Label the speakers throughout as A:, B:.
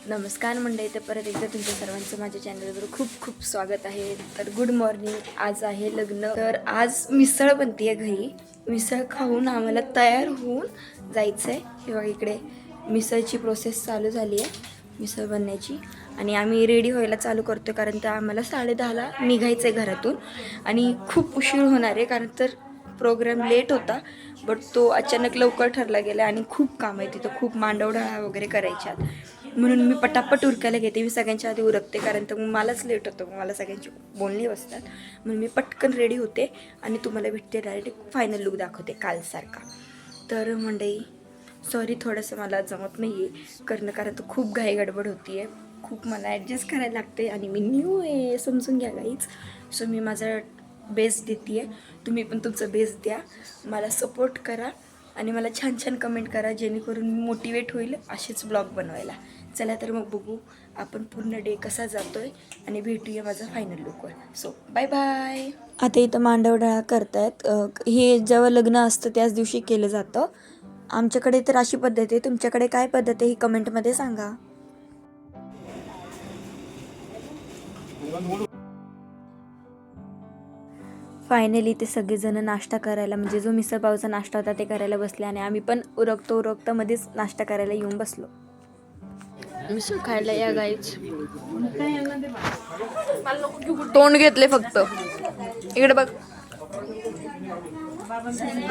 A: नमस्कार मंडळी, तर परत एकदा तुमच्या सर्वांचं माझ्या चॅनलवर खूप खूप स्वागत आहे. तर गुड मॉर्निंग. आज आहे लग्न, तर आज मिसळ बनते आहे घरी. मिसळ खाऊन आम्हाला तयार होऊन जायचं आहे. हे बघा, इकडे मिसळची प्रोसेस चालू झाली आहे, मिसळ बनण्याची. आणि आम्ही रेडी व्हायला चालू करतो, कारण तर आम्हाला 10:30ला निघायचं आहे घरातून. आणि खूप उशीर होणार आहे, कारण तर प्रोग्राम लेट होता, बट तो अचानक लवकर ठरला गेला. आणि खूप काम आहे तिथं, खूप मांडवढाळा वगैरे करायच्यात, म्हणून मी पटापट उरकायला घेते. मी सगळ्यांच्या आधी उरकते, कारण तर मग मलाच लेट होतं, मग मला सगळ्यांची बोलणी बसतात. म्हणून मी पटकन रेडी होते आणि तुम्हाला भेटते, डायरेक्ट फायनल लुक दाखवते कालसारखा. तर मंडळी, सॉरी, थोडंसं मला जमत नाही आहे करणं, कारण तर खूप घाई गडबड होती आहे, खूप मला ॲडजस्ट करायला लागते. आणि मी न्यू आहे, समजून घ्या गाईच. सो मी माझा बेस्ट देते आहे, तुम्ही पण तुमचं बेस्ट द्या, मला सपोर्ट करा आणि मला छान छान कमेंट करा, जेणेकरून मी मोटिवेट होईल असेच ब्लॉग बनवायला. चला तर मग बघू आपण पूर्ण डे कसा जातोय आणि भेटूया माझा फायनल लुकवर. So bye bye. आता इथं मांडवडाळा करतायत. हे जेव्हा लग्न असतं त्याच दिवशी केलं जातं आमच्याकडे. तर अशी पद्धत आहे, तुमच्याकडे काय पद्धत आहे ही कमेंटमध्ये सांगा. फायनली ते सगळेजण नाश्ता करायला, म्हणजे जो मिसळपावचा नाश्ता होता ते करायला बसले. आणि आम्ही पण उरकता मध्येच नाश्ता करायला येऊन बसलो. मिसळ खायला या गाईच. तोंड घेतले फक्त, इकडे बघ.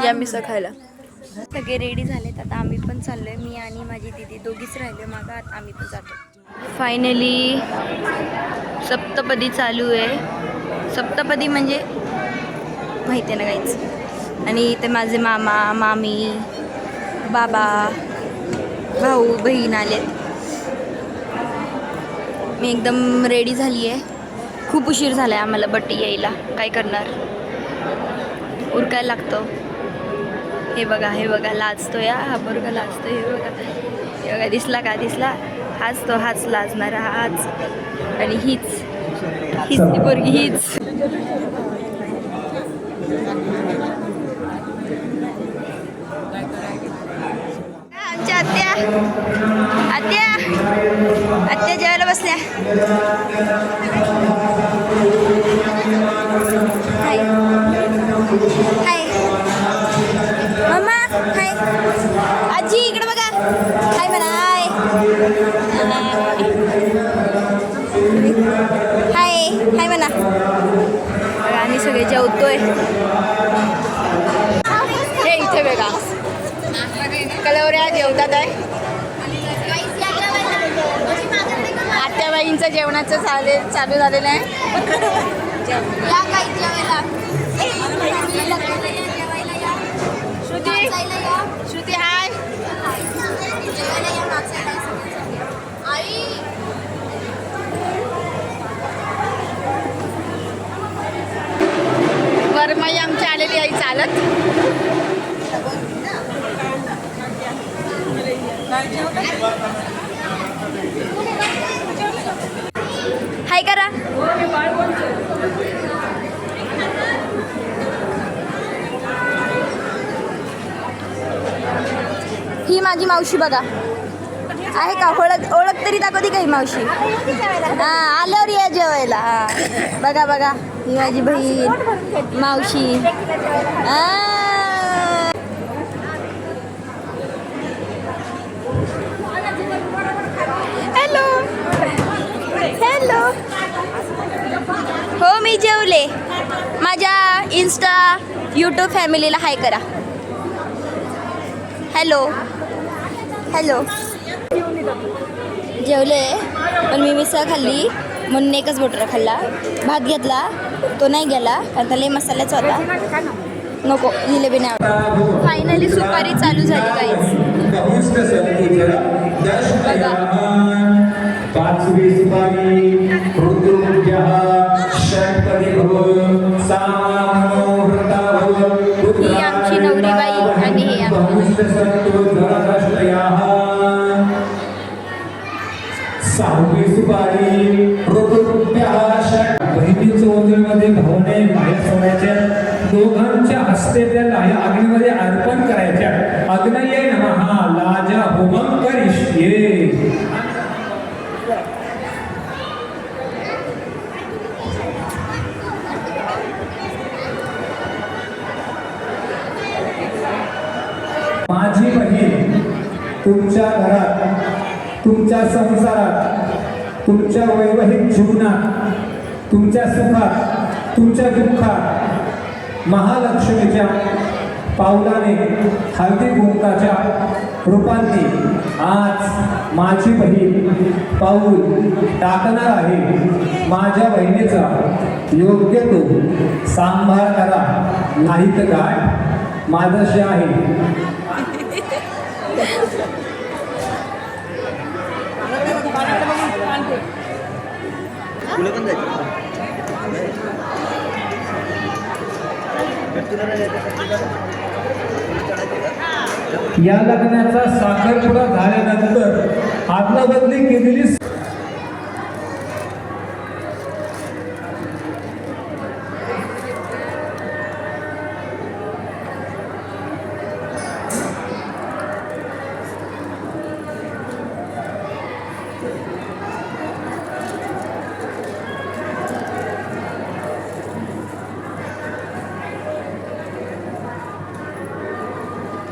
A: या मिसळ खायला. सगळे रेडी झालेत, आता आम्ही पण चाललोय. मी आणि माझी दीदी दोघीच राहिले मागं, आता आम्ही पण जातो. फायनली सप्तपदी चालू आहे. सप्तपदी म्हणजे माहिती आहे ना गाईच. आणि इथे माझे मामा मामी बाबा भाऊ बहीण आलेत. मी एकदम रेडी झाली आहे. खूप उशीर झाला आहे आम्हाला बट यायला, काय करणार, उरकायला लागतं. हे बघा लाजतो या हा पोरगा, लाजतो. हे बघा दिसला का, दिसला, हाच तो, हाच लाजणारा, हाच. आणि हीच ती पोरगी, हीच. आमच्या आत्या जेवायला बसल्या. हाय हाय मम्मा, हाय आजी, इकडे बघा, हाय म्हणा, हाय हाय म्हणा. आणि सगळे जेवतोय. हे इथे बघा कलवऱ्या जेवतात आहे. आत्याबाईंचं जेवणाचं चालू झालेलं आहे. श्रुती हाय. वरमाई आमची आलेली आई चालत. हाय करा. ही माझी मावशी बघा, आहे का ओळख तरी दाखवते का ही मावशी? हा, आल्यावर या जेवायला. हा बघा, ही माझी बहीण मावशी. हॅलो. हो, मी जेवले. माझ्या इन्स्टा यूट्यूब फॅमिलीला हाय करा. हॅलो. जेवले, पण मी मिसळ खाल्ली म्हणून एकच बोटरा खाल्ला. भात घेतला तो नाही गेला, कारण त्याला मसाल्याचा होता. नको, जिलेबी नाही आवडत. फायनली सुपारी चालू झाली गाईज. बघा, ही आमची नवरीबाई आणि हे
B: बहिणीचं ओंजळीमध्ये भावने माया सोडायच्या, दोघांच्या हस्ते त्या अग्नीमध्ये अर्पण करायच्या. अग्नये नमः लाज होमं करिष्ये. माझी बहीण तुमच्या घरात, तुमच्या संसारात, तुमच्या वैवाहिक जीवनात, तुमच्या सुखात, तुमच्या दुःखात महालक्ष्मीच्या पावलाने, हळदी कुंकाच्या रूपांनी आज माझी बहीण पाऊल टाकणार आहे. माझ्या बहिणीचा योग्य तो सांभाळ करा, नाही तर काय माझ्याशी आहे. या लग्नाचा साखरपुडा झाल्यानंतर आदलाबदली केलेली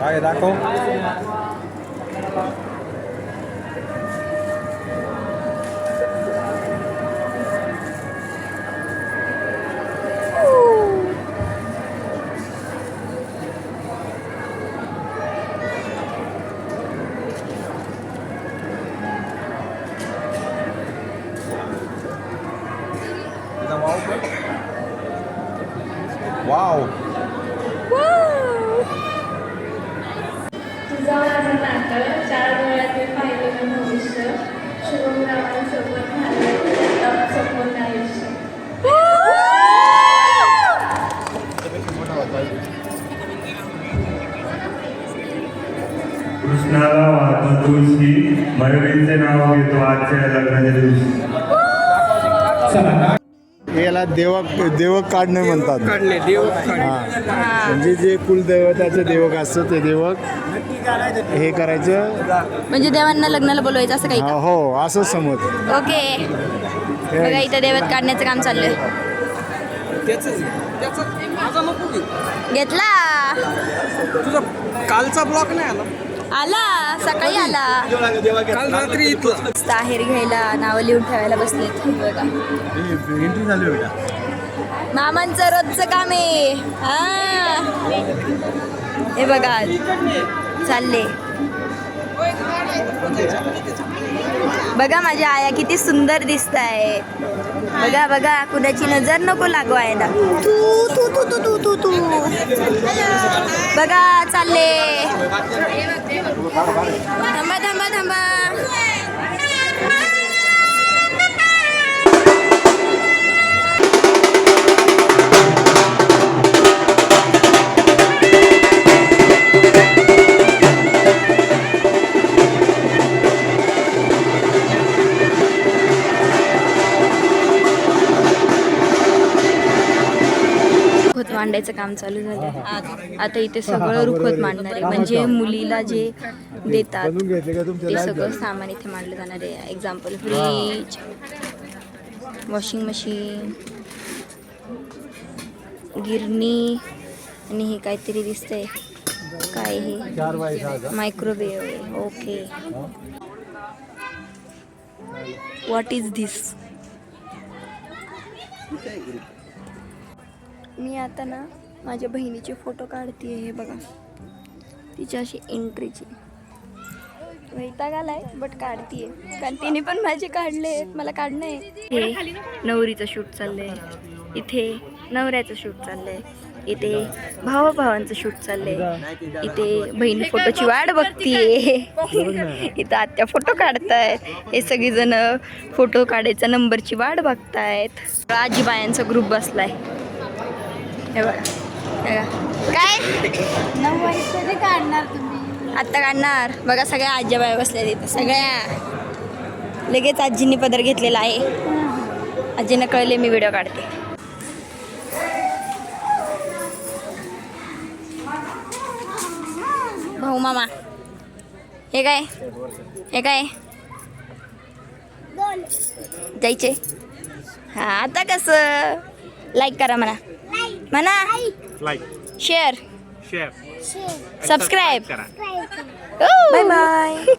C: काय दाखव. वाव.
D: तुझं माझं नातं 4 डोळ्यात पाहिलेलं भविष्य शुभम रावांसोबत झालं संपूर्ण आयुष्य.
E: कृष्णाला वाहतो तुळशी, मयुरींचे नाव घेतो आजच्या लग्नाच्या दिवशी.
C: याला देवक काढणे म्हणतात. म्हणजे जे कुलदैवताचं देवक असतं ते देवक हे करायचं.
A: म्हणजे देवांना लग्नाला बोलवायचं असं काही का?
C: हो, असं समज.
A: ओके. बघा इथं देवत काढण्याचं काम चाललंय. घेतला
F: तुझा कालचा ब्लॉक नाही आला.
A: आला सकाळी आला.
F: काल रात्री इथला
A: आहेर घ्यायला नावं लिहून ठेवायला बसलेत. बघा
C: एंट्री झाली बेटा.
A: मामांचं रोजचं काम आहे. हे बघा चालले. बघा माझ्या आया किती सुंदर दिसत आहे. बघा बघा कुणाची नजर नको लागू आहे ना. तू तू तू तू तू तू तू बघा चालले. थांबा थांबा थांबा. रुखवत मांडायचं काम चालू झालं. आता इथे सगळं रुखवत मांडणार आहे. म्हणजे मुलीला जे देतात ते सगळं सामान इथे मांडलं जाणार आहे. एक्झाम्पल फ्रीज, वॉशिंग मशीन, गिरणी आणि हे काहीतरी दिसतंय काय हे मायक्रोवेव्ह आहे. ओके. What is this? मी आता ना माझ्या बहिणीचे फोटो काढते. हे बघा तिच्या अशी एंट्रीची वैताग आलाय बट काढतीये कारण तिने पण माझे काढले. मला काढणं आहे. हे नवरीचं शूट चाललंय, इथे नवऱ्याचं शूट चाललंय, इथे भावाभावांचं शूट चाललंय, इथे बहीण फोटोची वाट बघतीये, इथं आत्या फोटो काढतायत, हे सगळीजण फोटो काढायचा नंबरची वाट बघतायत. आजीबायांचा ग्रुप बसलाय. हे बघा काय
D: कधी काढणार तुम्ही?
A: आत्ता काढणार. बघा सगळ्या आजीबाया बसल्या तिथं. सगळ्या लगेच आजींनी पदर घेतलेला आहे. आजींना कळले मी व्हिडिओ काढते. भाऊ मामा हे काय? हे काय जायचे? हा आता कसं? लाईक करा म्हणा, म्हणा शेअर
F: शेअर
A: सबस्क्राईब
F: करा
A: बाय बाय